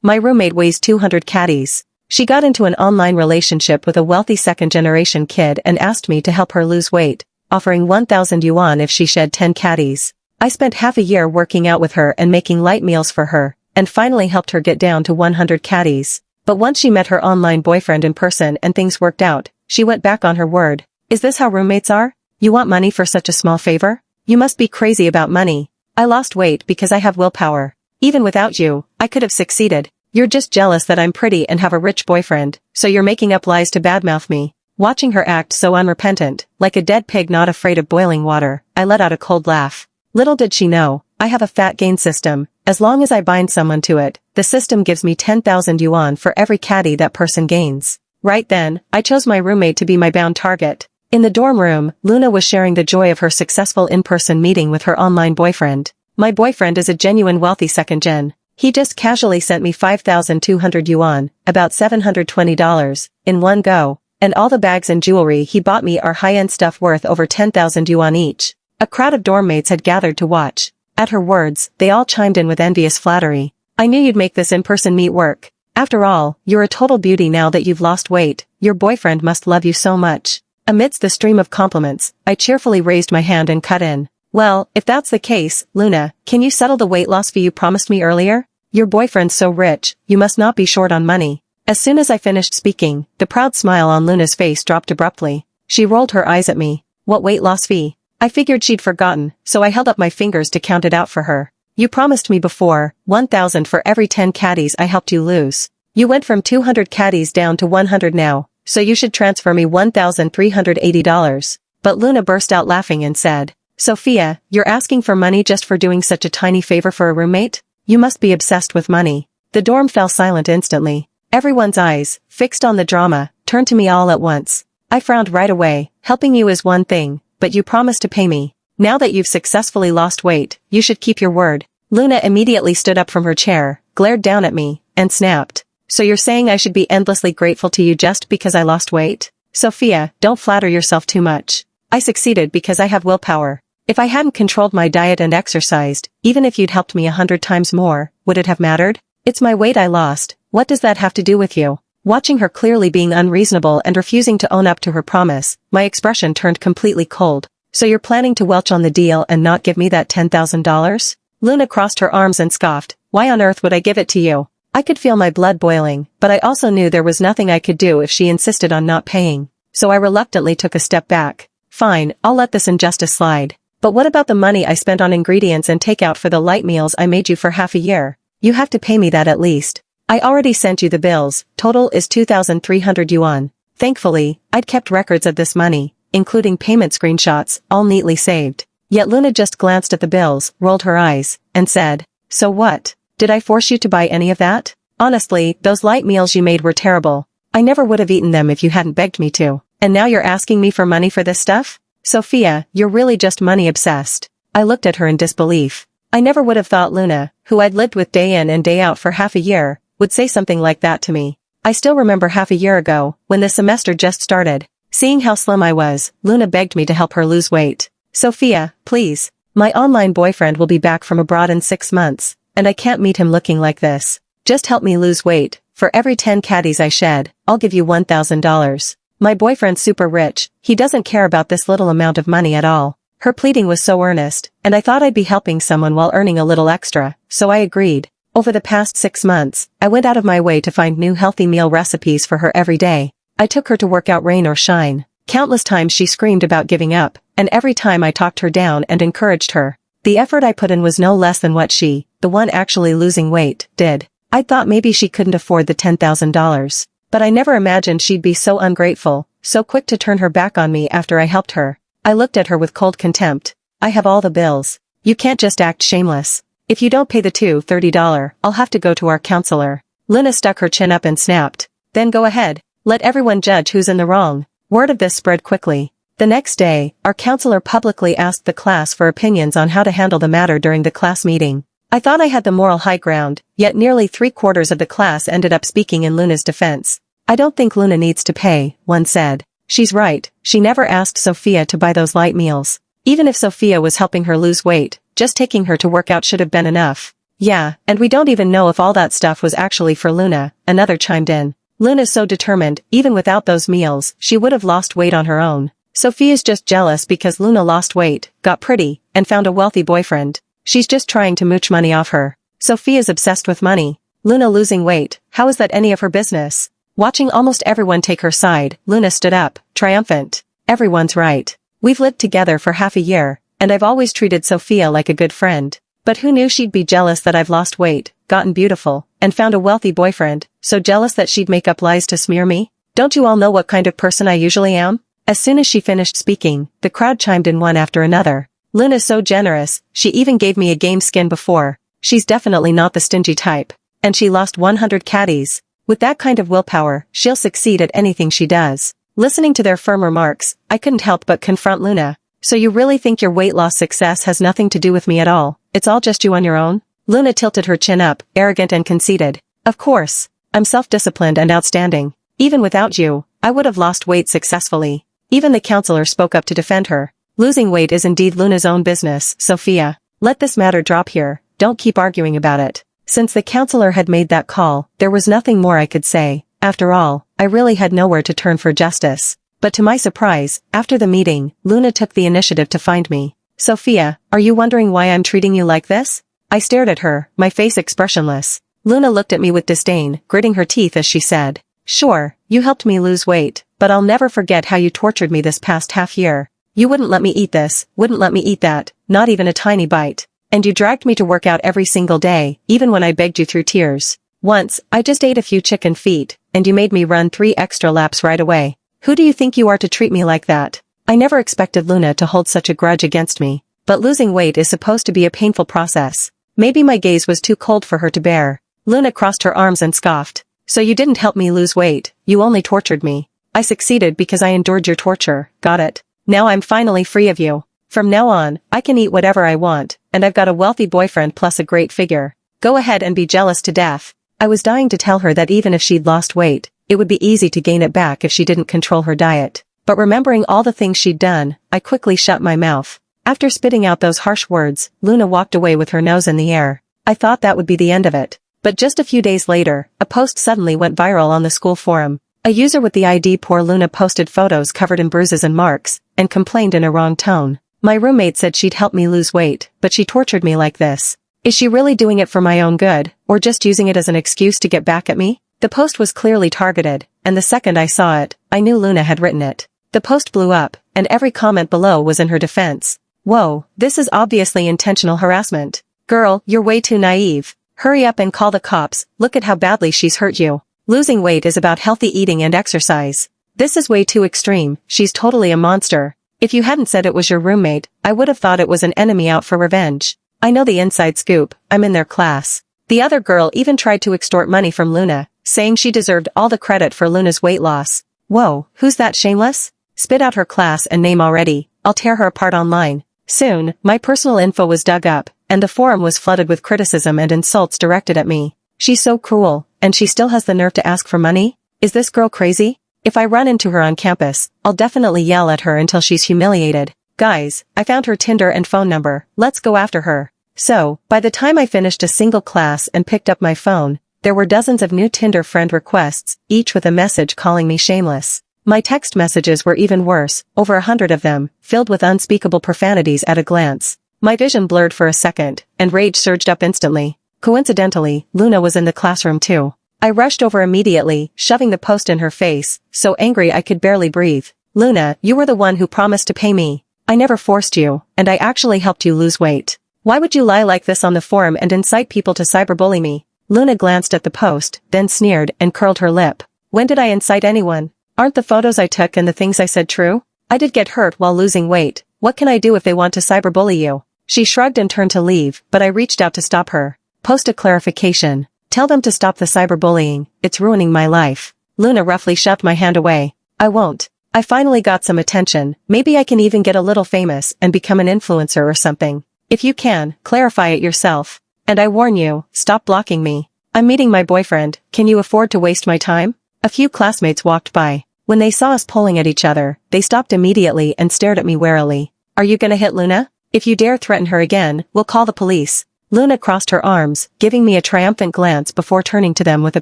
My roommate weighs 200 caddies. She got into an online relationship with a wealthy second-generation kid and asked me to help her lose weight, offering 1,000 yuan if she shed 10 caddies. I spent half a year working out with her and making light meals for her, and finally helped her get down to 100 caddies. But once she met her online boyfriend in person and things worked out, she went back on her word. Is this how roommates are? You want money for such a small favor? You must be crazy about money. I lost weight because I have willpower. Even without you, I could have succeeded. You're just jealous that I'm pretty and have a rich boyfriend, so you're making up lies to badmouth me. Watching her act so unrepentant, like a dead pig not afraid of boiling water, I let out a cold laugh. Little did she know, I have a fat gain system. As long as I bind someone to it, the system gives me 10,000 yuan for every caddy that person gains. Right then, I chose my roommate to be my bound target. In the dorm room, Luna was sharing the joy of her successful in-person meeting with her online boyfriend. My boyfriend is a genuine wealthy second-gen. He just casually sent me 5,200 yuan, about $720, in one go, and all the bags and jewelry he bought me are high-end stuff worth over 10,000 yuan each. A crowd of dorm mates had gathered to watch. At her words, they all chimed in with envious flattery. I knew you'd make this in-person meet work. After all, you're a total beauty now that you've lost weight. Your boyfriend must love you so much. Amidst the stream of compliments, I cheerfully raised my hand and cut in. Well, if that's the case, Luna, can you settle the weight loss fee you promised me earlier? Your boyfriend's so rich, you must not be short on money. As soon as I finished speaking, the proud smile on Luna's face dropped abruptly. She rolled her eyes at me. What weight loss fee? I figured she'd forgotten, so I held up my fingers to count it out for her. You promised me before, 1,000 for every 10 caddies I helped you lose. You went from 200 caddies down to 100 now, so you should transfer me $1,380. But Luna burst out laughing and said, Sophia, you're asking for money just for doing such a tiny favor for a roommate? You must be obsessed with money. The dorm fell silent instantly. Everyone's eyes, fixed on the drama, turned to me all at once. I frowned right away. Helping you is one thing, but you promised to pay me. Now that you've successfully lost weight, you should keep your word. Luna immediately stood up from her chair, glared down at me, and snapped. So you're saying I should be endlessly grateful to you just because I lost weight? Sophia, don't flatter yourself too much. I succeeded because I have willpower. If I hadn't controlled my diet and exercised, even if you'd helped me 100 times more, would it have mattered? It's my weight I lost. What does that have to do with you? Watching her clearly being unreasonable and refusing to own up to her promise, my expression turned completely cold. So you're planning to welch on the deal and not give me that $10,000? Luna crossed her arms and scoffed. Why on earth would I give it to you? I could feel my blood boiling, but I also knew there was nothing I could do if she insisted on not paying. So I reluctantly took a step back. Fine, I'll let this injustice slide. But what about the money I spent on ingredients and takeout for the light meals I made you for half a year? You have to pay me that at least. I already sent you the bills. Total is 2,300 yuan. Thankfully, I'd kept records of this money, including payment screenshots, all neatly saved. Yet Luna just glanced at the bills, rolled her eyes, and said, So what? Did I force you to buy any of that? Honestly, those light meals you made were terrible. I never would have eaten them if you hadn't begged me to. And now you're asking me for money for this stuff? Sophia, you're really just money obsessed. I looked at her in disbelief. I never would have thought Luna, who I'd lived with day in and day out for half a year, would say something like that to me. I still remember half a year ago, when the semester just started. Seeing how slim I was, Luna begged me to help her lose weight. Sophia, please. My online boyfriend will be back from abroad in 6 months, and I can't meet him looking like this. Just help me lose weight. For every 10 caddies I shed, I'll give you $1,000. My boyfriend's super rich, he doesn't care about this little amount of money at all. Her pleading was so earnest, and I thought I'd be helping someone while earning a little extra, so I agreed. Over the past 6 months, I went out of my way to find new healthy meal recipes for her every day. I took her to work out rain or shine. Countless times she screamed about giving up, and every time I talked her down and encouraged her. The effort I put in was no less than what she, the one actually losing weight, did. I thought maybe she couldn't afford the $10,000. But I never imagined she'd be so ungrateful, so quick to turn her back on me after I helped her. I looked at her with cold contempt. I have all the bills. You can't just act shameless. If you don't pay the $230, I'll have to go to our counselor. Luna stuck her chin up and snapped. Then go ahead. Let everyone judge who's in the wrong. Word of this spread quickly. The next day, our counselor publicly asked the class for opinions on how to handle the matter during the class meeting. I thought I had the moral high ground, yet nearly 3/4 of the class ended up speaking in Luna's defense. I don't think Luna needs to pay, one said. She's right, she never asked Sophia to buy those light meals. Even if Sophia was helping her lose weight, just taking her to work out should have been enough. Yeah, and we don't even know if all that stuff was actually for Luna, another chimed in. Luna's so determined, even without those meals, she would have lost weight on her own. Sophia's just jealous because Luna lost weight, got pretty, and found a wealthy boyfriend. She's just trying to mooch money off her. Sophia's obsessed with money. Luna losing weight, how is that any of her business? Watching almost everyone take her side, Luna stood up, triumphant. Everyone's right. We've lived together for half a year, and I've always treated Sophia like a good friend. But who knew she'd be jealous that I've lost weight, gotten beautiful, and found a wealthy boyfriend, so jealous that she'd make up lies to smear me? Don't you all know what kind of person I usually am? As soon as she finished speaking, the crowd chimed in one after another. Luna's so generous, she even gave me a game skin before. She's definitely not the stingy type. And she lost 100 caddies. With that kind of willpower, she'll succeed at anything she does. Listening to their firm remarks, I couldn't help but confront Luna. So you really think your weight loss success has nothing to do with me at all? It's all just you on your own? Luna tilted her chin up, arrogant and conceited. Of course. I'm self-disciplined and outstanding. Even without you, I would have lost weight successfully. Even the counselor spoke up to defend her. Losing weight is indeed Luna's own business, Sophia. Let this matter drop here, don't keep arguing about it. Since the counselor had made that call, there was nothing more I could say. After all, I really had nowhere to turn for justice. But to my surprise, after the meeting, Luna took the initiative to find me. Sophia, are you wondering why I'm treating you like this? I stared at her, my face expressionless. Luna looked at me with disdain, gritting her teeth as she said, "Sure, you helped me lose weight, but I'll never forget how you tortured me this past half year. You wouldn't let me eat this, wouldn't let me eat that, not even a tiny bite. And you dragged me to work out every single day, even when I begged you through tears. Once, I just ate a few chicken feet, and you made me run 3 extra laps right away. Who do you think you are to treat me like that?" I never expected Luna to hold such a grudge against me, but losing weight is supposed to be a painful process. Maybe my gaze was too cold for her to bear. Luna crossed her arms and scoffed. So you didn't help me lose weight, you only tortured me. I succeeded because I endured your torture, got it? Now I'm finally free of you. From now on, I can eat whatever I want, and I've got a wealthy boyfriend plus a great figure. Go ahead and be jealous to death. I was dying to tell her that even if she'd lost weight, it would be easy to gain it back if she didn't control her diet. But remembering all the things she'd done, I quickly shut my mouth. After spitting out those harsh words, Luna walked away with her nose in the air. I thought that would be the end of it. But just a few days later, a post suddenly went viral on the school forum. A user with the ID Poor Luna posted photos covered in bruises and marks, and complained in a wrong tone. My roommate said she'd help me lose weight, but she tortured me like this. Is she really doing it for my own good, or just using it as an excuse to get back at me? The post was clearly targeted, and the second I saw it, I knew Luna had written it. The post blew up, and every comment below was in her defense. Whoa, this is obviously intentional harassment. Girl, you're way too naive. Hurry up and call the cops, look at how badly she's hurt you. Losing weight is about healthy eating and exercise. This is way too extreme, she's totally a monster. If you hadn't said it was your roommate, I would have thought it was an enemy out for revenge. I know the inside scoop, I'm in their class. The other girl even tried to extort money from Luna, saying she deserved all the credit for Luna's weight loss. Whoa, who's that shameless? Spit out her class and name already, I'll tear her apart online. Soon, my personal info was dug up, and the forum was flooded with criticism and insults directed at me. She's so cruel, and she still has the nerve to ask for money? Is this girl crazy? If I run into her on campus, I'll definitely yell at her until she's humiliated. Guys, I found her Tinder and phone number, let's go after her. So, by the time I finished a single class and picked up my phone, there were dozens of new Tinder friend requests, each with a message calling me shameless. My text messages were even worse, over 100 of them, filled with unspeakable profanities at a glance. My vision blurred for a second, and rage surged up instantly. Coincidentally, Luna was in the classroom too. I rushed over immediately, shoving the post in her face, so angry I could barely breathe. Luna, you were the one who promised to pay me. I never forced you, and I actually helped you lose weight. Why would you lie like this on the forum and incite people to cyberbully me? Luna glanced at the post, then sneered and curled her lip. When did I incite anyone? Aren't the photos I took and the things I said true? I did get hurt while losing weight. What can I do if they want to cyberbully you? She shrugged and turned to leave, but I reached out to stop her. Post a clarification. Tell them to stop the cyberbullying, it's ruining my life. Luna roughly shoved my hand away. I won't. I finally got some attention, maybe I can even get a little famous and become an influencer or something. If you can, clarify it yourself. And I warn you, stop blocking me. I'm meeting my boyfriend, can you afford to waste my time? A few classmates walked by. When they saw us pulling at each other, they stopped immediately and stared at me warily. Are you gonna hit Luna? If you dare threaten her again, we'll call the police. Luna crossed her arms, giving me a triumphant glance before turning to them with a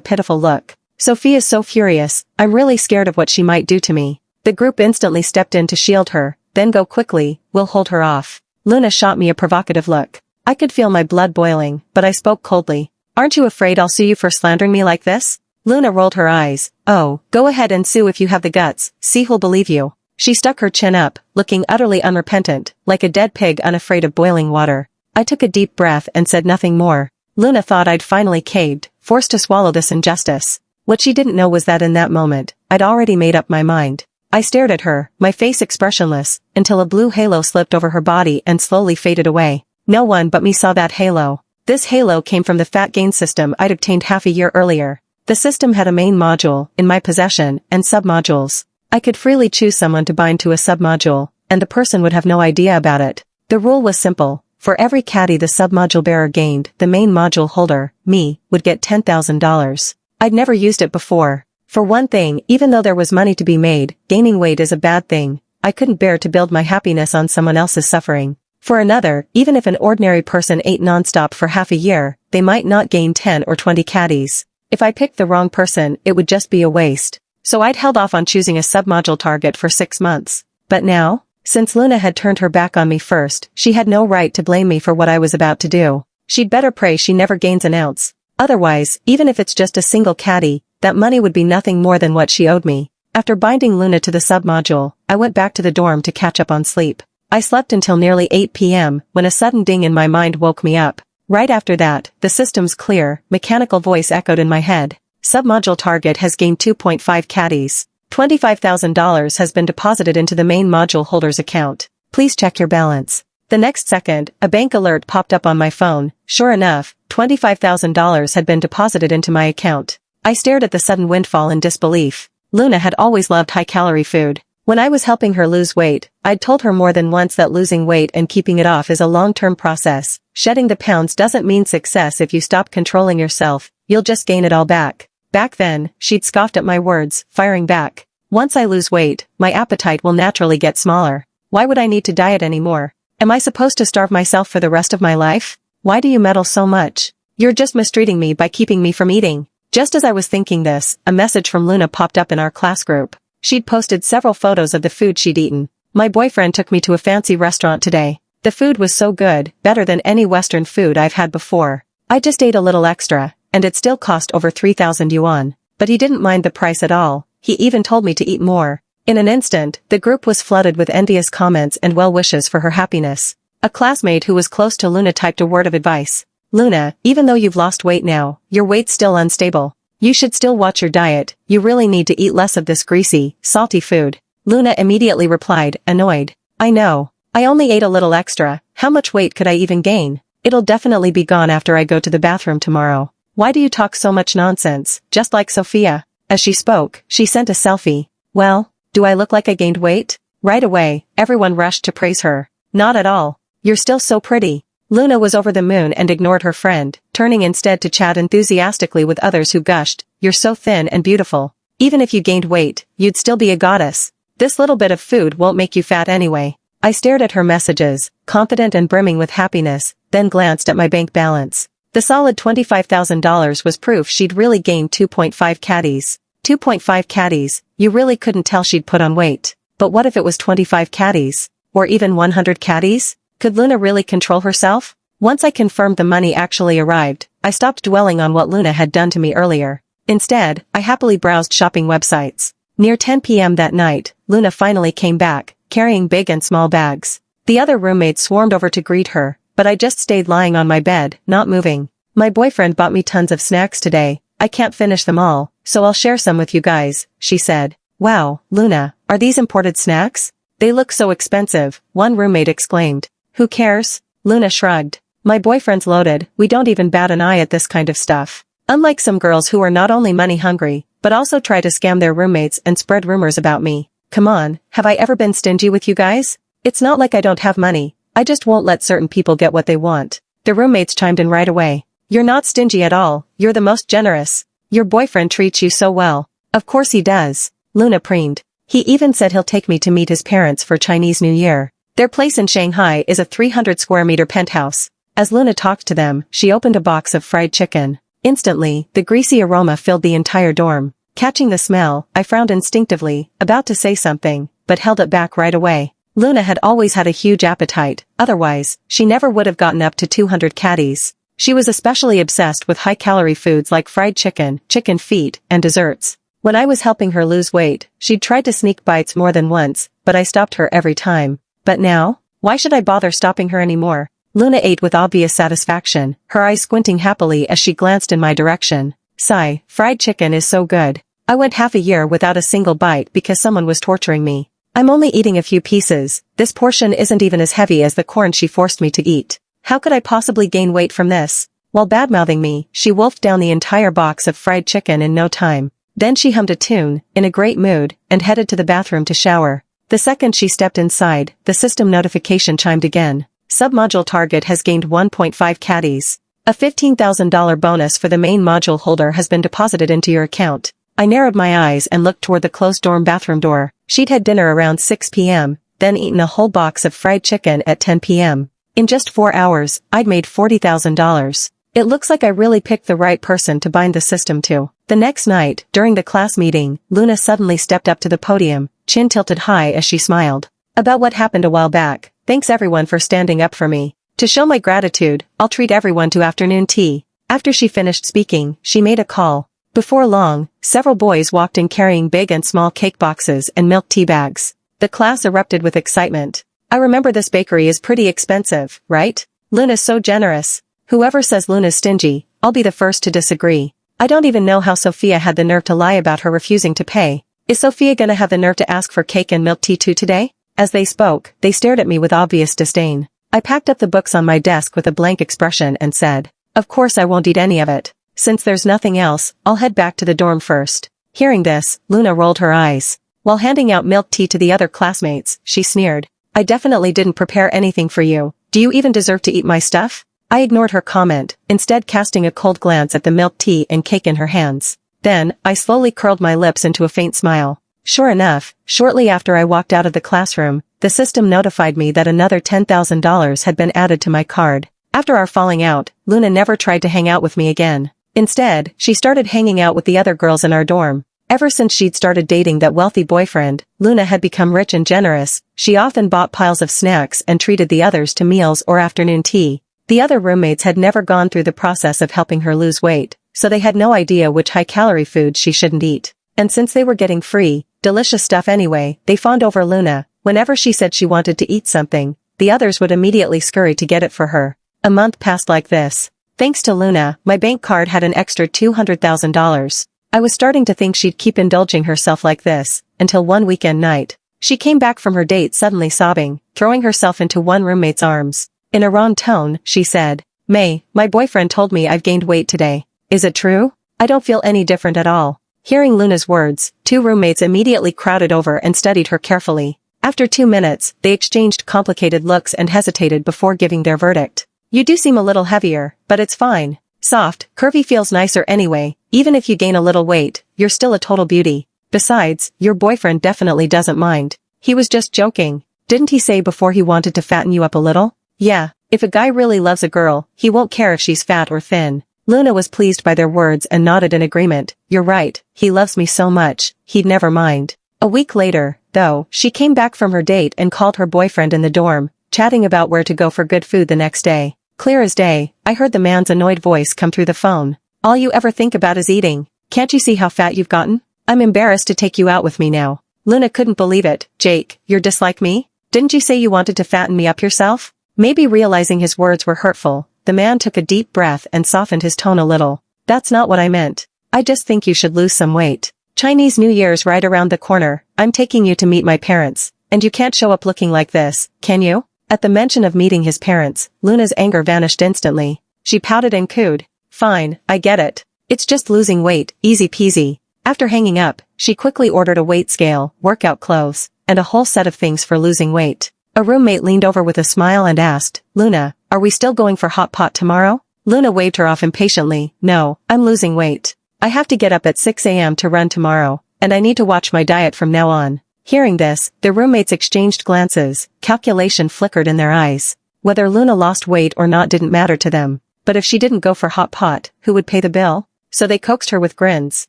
pitiful look. Sophia's so furious, I'm really scared of what she might do to me. The group instantly stepped in to shield her, then go quickly, we'll hold her off. Luna shot me a provocative look. I could feel my blood boiling, but I spoke coldly. Aren't you afraid I'll sue you for slandering me like this? Luna rolled her eyes. Oh, go ahead and sue if you have the guts, see who'll believe you. She stuck her chin up, looking utterly unrepentant, like a dead pig unafraid of boiling water. I took a deep breath and said nothing more. Luna thought I'd finally caved, forced to swallow this injustice. What she didn't know was that in that moment, I'd already made up my mind. I stared at her, my face expressionless, until a blue halo slipped over her body and slowly faded away. No one but me saw that halo. This halo came from the fat gain system I'd obtained half a year earlier. The system had a main module, in my possession, and submodules. I could freely choose someone to bind to a submodule, and the person would have no idea about it. The rule was simple. For every caddy the submodule bearer gained, the main module holder, me, would get $10,000. I'd never used it before. For one thing, even though there was money to be made, gaining weight is a bad thing. I couldn't bear to build my happiness on someone else's suffering. For another, even if an ordinary person ate nonstop for half a year, they might not gain 10 or 20 caddies. If I picked the wrong person, it would just be a waste. So I'd held off on choosing a submodule target for 6 months. But now, since Luna had turned her back on me first, she had no right to blame me for what I was about to do. She'd better pray she never gains an ounce. Otherwise, even if it's just a single caddy, that money would be nothing more than what she owed me. After binding Luna to the submodule, I went back to the dorm to catch up on sleep. I slept until nearly 8 p.m. when a sudden ding in my mind woke me up. Right after that, the system's clear, mechanical voice echoed in my head. Submodule target has gained 2.5 caddies. $25,000 has been deposited into the main module holder's account. Please check your balance. The next second, a bank alert popped up on my phone. Sure enough, $25,000 had been deposited into my account. I stared at the sudden windfall in disbelief. Luna had always loved high-calorie food. When I was helping her lose weight, I'd told her more than once that losing weight and keeping it off is a long-term process. Shedding the pounds doesn't mean success if you stop controlling yourself, you'll just gain it all back. Back then, she'd scoffed at my words, firing back. Once I lose weight, my appetite will naturally get smaller. Why would I need to diet anymore? Am I supposed to starve myself for the rest of my life? Why do you meddle so much? You're just mistreating me by keeping me from eating. Just as I was thinking this, a message from Luna popped up in our class group. She'd posted several photos of the food she'd eaten. My boyfriend took me to a fancy restaurant today. The food was so good, better than any Western food I've had before. I just ate a little extra, and it still cost over 3,000 yuan. But he didn't mind the price at all. He even told me to eat more. In an instant, the group was flooded with envious comments and well wishes for her happiness. A classmate who was close to Luna typed a word of advice. Luna, even though you've lost weight now, your weight's still unstable. You should still watch your diet, you really need to eat less of this greasy, salty food. Luna immediately replied, annoyed. I know. I only ate a little extra, how much weight could I even gain? It'll definitely be gone after I go to the bathroom tomorrow. Why do you talk so much nonsense, just like Sophia? As she spoke, she sent a selfie. Well, do I look like I gained weight? Right away, everyone rushed to praise her. Not at all. You're still so pretty. Luna was over the moon and ignored her friend, turning instead to chat enthusiastically with others who gushed, you're so thin and beautiful. Even if you gained weight, you'd still be a goddess. This little bit of food won't make you fat anyway. I stared at her messages, confident and brimming with happiness, then glanced at my bank balance. The solid $25,000 was proof she'd really gained 2.5 caddies. 2.5 caddies, you really couldn't tell she'd put on weight. But what if it was 25 caddies? Or even 100 caddies? Could Luna really control herself? Once I confirmed the money actually arrived, I stopped dwelling on what Luna had done to me earlier. Instead, I happily browsed shopping websites. Near 10 p.m. that night, Luna finally came back, carrying big and small bags. The other roommates swarmed over to greet her, but I just stayed lying on my bed, not moving. My boyfriend bought me tons of snacks today. I can't finish them all, so I'll share some with you guys, she said. Wow, Luna, are these imported snacks? They look so expensive, one roommate exclaimed. Who cares? Luna shrugged. My boyfriend's loaded, we don't even bat an eye at this kind of stuff. Unlike some girls who are not only money hungry, but also try to scam their roommates and spread rumors about me. Come on, have I ever been stingy with you guys? It's not like I don't have money, I just won't let certain people get what they want. The roommates chimed in right away. You're not stingy at all, you're the most generous. Your boyfriend treats you so well. Of course he does. Luna preened. He even said he'll take me to meet his parents for Chinese New Year. Their place in Shanghai is a 300 square meter penthouse. As Luna talked to them, she opened a box of fried chicken. Instantly, the greasy aroma filled the entire dorm. Catching the smell, I frowned instinctively, about to say something, but held it back right away. Luna had always had a huge appetite, otherwise, she never would have gotten up to 200 caddies. She was especially obsessed with high-calorie foods like fried chicken, chicken feet, and desserts. When I was helping her lose weight, she'd tried to sneak bites more than once, but I stopped her every time. But now? Why should I bother stopping her anymore? Luna ate with obvious satisfaction, her eyes squinting happily as she glanced in my direction. Sigh, fried chicken is so good. I went half a year without a single bite because someone was torturing me. I'm only eating a few pieces. This portion isn't even as heavy as the corn she forced me to eat. How could I possibly gain weight from this? While badmouthing me, she wolfed down the entire box of fried chicken in no time. Then she hummed a tune, in a great mood, and headed to the bathroom to shower. The second she stepped inside, the system notification chimed again. Submodule target has gained 1.5 caddies. A $15,000 bonus for the main module holder has been deposited into your account. I narrowed my eyes and looked toward the closed dorm bathroom door. She'd had dinner around 6 p.m., then eaten a whole box of fried chicken at 10 p.m. In just 4 hours, I'd made $40,000. It looks like I really picked the right person to bind the system to. The next night, during the class meeting, Luna suddenly stepped up to the podium, chin tilted high as she smiled. About what happened a while back, thanks everyone for standing up for me. To show my gratitude, I'll treat everyone to afternoon tea. After she finished speaking, she made a call. Before long, several boys walked in carrying big and small cake boxes and milk tea bags. The class erupted with excitement. I remember this bakery is pretty expensive, right? Luna's so generous. Whoever says Luna's stingy, I'll be the first to disagree. I don't even know how Sophia had the nerve to lie about her refusing to pay. Is Sophia gonna have the nerve to ask for cake and milk tea too today? As they spoke, they stared at me with obvious disdain. I packed up the books on my desk with a blank expression and said, "Of course I won't eat any of it. Since there's nothing else, I'll head back to the dorm first." Hearing this, Luna rolled her eyes. While handing out milk tea to the other classmates, she sneered. "I definitely didn't prepare anything for you. Do you even deserve to eat my stuff?" I ignored her comment, instead casting a cold glance at the milk tea and cake in her hands. Then, I slowly curled my lips into a faint smile. Sure enough, shortly after I walked out of the classroom, the system notified me that another $10,000 had been added to my card. After our falling out, Luna never tried to hang out with me again. Instead, she started hanging out with the other girls in our dorm. Ever since she'd started dating that wealthy boyfriend, Luna had become rich and generous. She often bought piles of snacks and treated the others to meals or afternoon tea. The other roommates had never gone through the process of helping her lose weight, so they had no idea which high-calorie foods she shouldn't eat. And since they were getting free, delicious stuff anyway, they fawned over Luna. Whenever she said she wanted to eat something, the others would immediately scurry to get it for her. A month passed like this. Thanks to Luna, my bank card had an extra $200,000. I was starting to think she'd keep indulging herself like this, until one weekend night. She came back from her date suddenly sobbing, throwing herself into one roommate's arms. In a wrong tone, she said, "May, my boyfriend told me I've gained weight today. Is it true? I don't feel any different at all." Hearing Luna's words, 2 roommates immediately crowded over and studied her carefully. After 2 minutes, they exchanged complicated looks and hesitated before giving their verdict. "You do seem a little heavier, but it's fine. Soft, curvy feels nicer anyway. Even if you gain a little weight, you're still a total beauty. Besides, your boyfriend definitely doesn't mind. He was just joking. Didn't he say before he wanted to fatten you up a little? Yeah, if a guy really loves a girl, he won't care if she's fat or thin." Luna was pleased by their words and nodded in agreement. "You're right, he loves me so much, he'd never mind." A week later, though, she came back from her date and called her boyfriend in the dorm, chatting about where to go for good food the next day. Clear as day, I heard the man's annoyed voice come through the phone. "All you ever think about is eating. Can't you see how fat you've gotten? I'm embarrassed to take you out with me now." Luna couldn't believe it. "Jake, you're just like me? Didn't you say you wanted to fatten me up yourself?" Maybe realizing his words were hurtful, the man took a deep breath and softened his tone a little. "That's not what I meant. I just think you should lose some weight. Chinese New Year's right around the corner. I'm taking you to meet my parents, and you can't show up looking like this, can you?" At the mention of meeting his parents, Luna's anger vanished instantly. She pouted and cooed. "Fine, I get it. It's just losing weight, easy peasy." After hanging up, she quickly ordered a weight scale, workout clothes, and a whole set of things for losing weight. A roommate leaned over with a smile and asked, "Luna, are we still going for hot pot tomorrow?" Luna waved her off impatiently. "No, I'm losing weight. I have to get up at 6 a.m. to run tomorrow, and I need to watch my diet from now on." Hearing this, the roommates exchanged glances, calculation flickered in their eyes. Whether Luna lost weight or not didn't matter to them. But if she didn't go for hot pot, who would pay the bill? So they coaxed her with grins.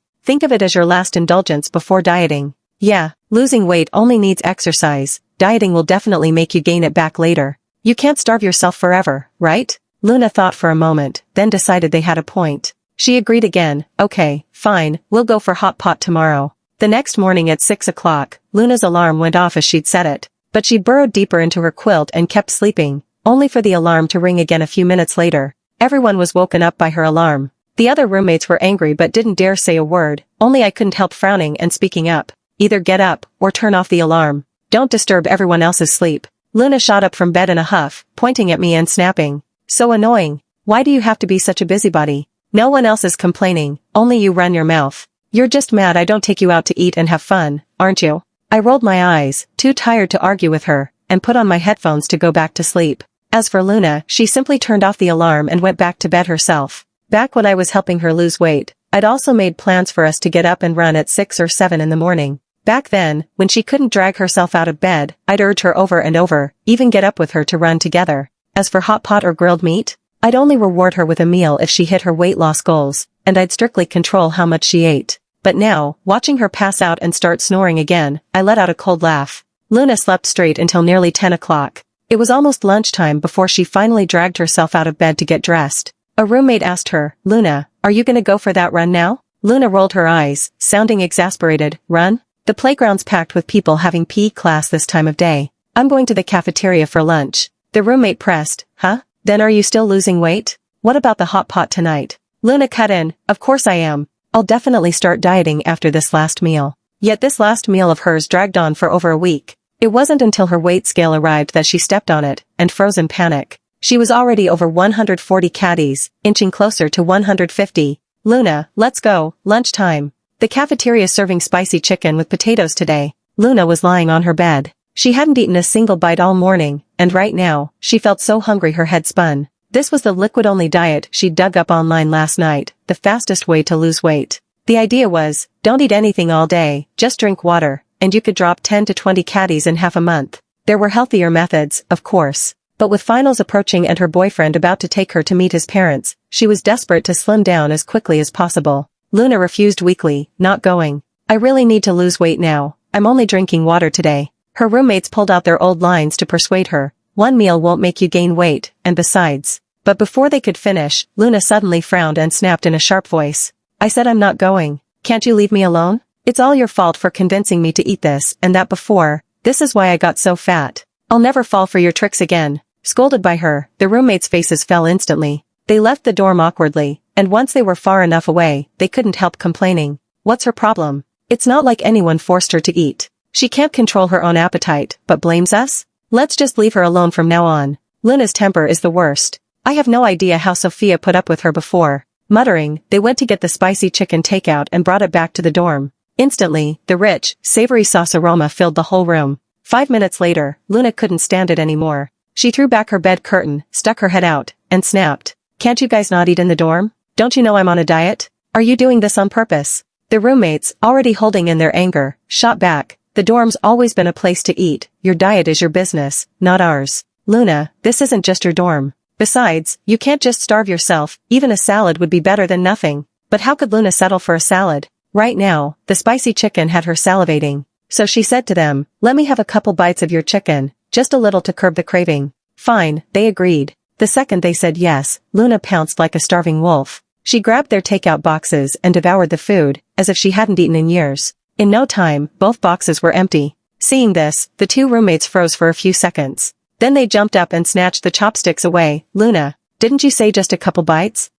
Think of it as your last indulgence before dieting. Yeah, losing weight only needs exercise. Dieting will definitely make you gain it back later. You can't starve yourself forever, right? Luna thought for a moment, then decided they had a point. She agreed again. Okay, fine, we'll go for hot pot tomorrow. The next morning at 6 o'clock, Luna's alarm went off as she'd set it. But she burrowed deeper into her quilt and kept sleeping, only for the alarm to ring again a few minutes later. Everyone was woken up by her alarm. The other roommates were angry but didn't dare say a word, only I couldn't help frowning and speaking up. Either get up, or turn off the alarm. Don't disturb everyone else's sleep. Luna shot up from bed in a huff, pointing at me and snapping. So annoying. Why do you have to be such a busybody? No one else is complaining, only you run your mouth. You're just mad I don't take you out to eat and have fun, aren't you? I rolled my eyes, too tired to argue with her, and put on my headphones to go back to sleep. As for Luna, she simply turned off the alarm and went back to bed herself. Back when I was helping her lose weight, I'd also made plans for us to get up and run at 6 or 7 in the morning. Back then, when she couldn't drag herself out of bed, I'd urge her over and over, even get up with her to run together. As for hot pot or grilled meat, I'd only reward her with a meal if she hit her weight loss goals, and I'd strictly control how much she ate. But now, watching her pass out and start snoring again, I let out a cold laugh. Luna slept straight until nearly 10 o'clock. It was almost lunchtime before she finally dragged herself out of bed to get dressed. A roommate asked her, Luna, are you gonna go for that run now? Luna rolled her eyes, sounding exasperated. Run? The playground's packed with people having PE class this time of day. I'm going to the cafeteria for lunch. The roommate pressed, huh? Then are you still losing weight? What about the hot pot tonight? Luna cut in, of course I am. I'll definitely start dieting after this last meal. Yet this last meal of hers dragged on for over a week. It wasn't until her weight scale arrived that she stepped on it, and froze in panic. She was already over 140 kgs, inching closer to 150. Luna, let's go, lunchtime. The cafeteria's serving spicy chicken with potatoes today. Luna was lying on her bed. She hadn't eaten a single bite all morning, and right now, she felt so hungry her head spun. This was the liquid-only diet she'd dug up online last night, the fastest way to lose weight. The idea was, don't eat anything all day, just drink water, and you could drop 10 to 20 kgs in half a month. There were healthier methods, of course. But with finals approaching and her boyfriend about to take her to meet his parents, she was desperate to slim down as quickly as possible. Luna refused weakly, not going. I really need to lose weight now. I'm only drinking water today. Her roommates pulled out their old lines to persuade her. One meal won't make you gain weight, and besides. But before they could finish, Luna suddenly frowned and snapped in a sharp voice. I said I'm not going. Can't you leave me alone? It's all your fault for convincing me to eat this and that before. This is why I got so fat. I'll never fall for your tricks again. Scolded by her, the roommates' faces fell instantly. They left the dorm awkwardly, and once they were far enough away, they couldn't help complaining. What's her problem? It's not like anyone forced her to eat. She can't control her own appetite, but blames us? Let's just leave her alone from now on. Luna's temper is the worst. I have no idea how Sophia put up with her before. Muttering, they went to get the spicy chicken takeout and brought it back to the dorm. Instantly, the rich, savory sauce aroma filled the whole room. 5 minutes later, Luna couldn't stand it anymore. She threw back her bed curtain, stuck her head out, and snapped. Can't you guys not eat in the dorm? Don't you know I'm on a diet? Are you doing this on purpose? The roommates, already holding in their anger, shot back. The dorm's always been a place to eat. Your diet is your business, not ours. Luna, this isn't just your dorm. Besides, you can't just starve yourself. Even a salad would be better than nothing. But how could Luna settle for a salad? Right now, the spicy chicken had her salivating. So she said to them, let me have a couple bites of your chicken, just a little to curb the craving. Fine, they agreed. The second they said yes, Luna pounced like a starving wolf. She grabbed their takeout boxes and devoured the food, as if she hadn't eaten in years. In no time, both boxes were empty. Seeing this, the two roommates froze for a few seconds. Then they jumped up and snatched the chopsticks away. Luna, didn't you say just a couple bites?